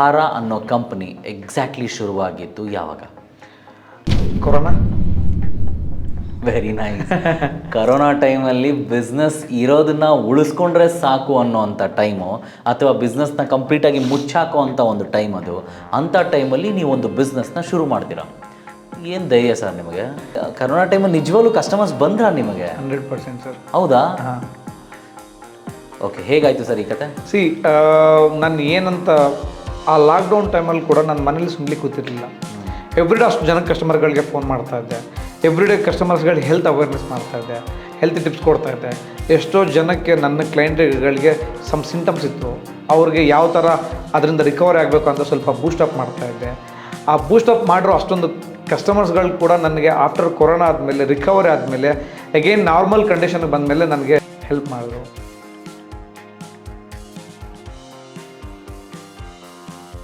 ಆಹಾರ ಅನ್ನೋ company exactly ಶುರುವಾಗಿದ್ದು ಯಾವಾಗ? ಕೊರೋನಾ. Very nice. ಕರೋನಾ ಟೈಮಲ್ಲಿ ಬಿಸ್ನೆಸ್ ಇರೋದನ್ನ ಉಳಿಸ್ಕೊಂಡ್ರೆ ಸಾಕು ಅನ್ನೋವಂಥ ಟೈಮು, ಅಥವಾ ಬಿಸ್ನೆಸ್ನ ಕಂಪ್ಲೀಟಾಗಿ ಮುಚ್ಚಾಕೋ ಅಂಥ ಒಂದು ಟೈಮ್ ಅದು. ಅಂಥ ಟೈಮಲ್ಲಿ ನೀವೊಂದು ಬಿಸ್ನೆಸ್ನ ಶುರು ಮಾಡ್ತೀರಾ. ಏನು ಧೈರ್ಯ ಸರ್ ನಿಮಗೆ? ಕರೋನಾ ಟೈಮಲ್ಲಿ ನಿಜವಾಗ್ಲೂ ಕಸ್ಟಮರ್ಸ್ ಬಂದ್ರಾ ನಿಮಗೆ? 100% ಸರ್. ಹೌದಾ? ಹಾಂ. ಓಕೆ, ಹೇಗಾಯಿತು ಸರ್ ಈ ಕತೆ? ನಾನು ಏನಂತ ಆ ಲಾಕ್ಡೌನ್ ಟೈಮಲ್ಲಿ ಕೂಡ ನಾನು ಮನೇಲಿ ಸುಮ್ಮನೆ ಕೂತಿರಲಿಲ್ಲ. ಎವ್ರಿಡೇ ಅಷ್ಟು ಜನಕ್ಕೆ ಕಸ್ಟಮರ್ಗಳಿಗೆ ಫೋನ್ ಮಾಡ್ತಾಯಿದ್ದೆ. ಎವ್ರಿಡೇ ಕಸ್ಟಮರ್ಸ್ಗಳಿಗೆ ಹೆಲ್ತ್ ಅವೇರ್ನೆಸ್ ಮಾಡ್ತಾಯಿದ್ದೆ, ಹೆಲ್ತ್ ಟಿಪ್ಸ್ ಕೊಡ್ತಾಯಿದ್ದೆ. ಎಷ್ಟೋ ಜನಕ್ಕೆ ನನ್ನ ಕ್ಲೈಂಟ್ಗಳಿಗೆ ಸಿಂಟಮ್ಸ್ ಇತ್ತು, ಅವ್ರಿಗೆ ಯಾವ ಥರ ಅದರಿಂದ ರಿಕವರಿ ಆಗಬೇಕು ಅಂತ ಸ್ವಲ್ಪ ಬೂಸ್ಟಪ್ ಮಾಡ್ತಾಯಿದ್ದೆ. ಆ ಬೂಸ್ಟಪ್ ಮಾಡಿರೋ ಅಷ್ಟೊಂದು ಕಸ್ಟಮರ್ಸ್ಗಳು ಕೂಡ ನನಗೆ ಆಫ್ಟರ್ ಕೊರೋನಾ ಆದಮೇಲೆ, ರಿಕವರಿ ಆದಮೇಲೆ, ಅಗೇನ್ ನಾರ್ಮಲ್ ಕಂಡೀಷನ್ಗೆ ಬಂದಮೇಲೆ ನನಗೆ ಹೆಲ್ಪ್ ಮಾಡಿದ್ರು.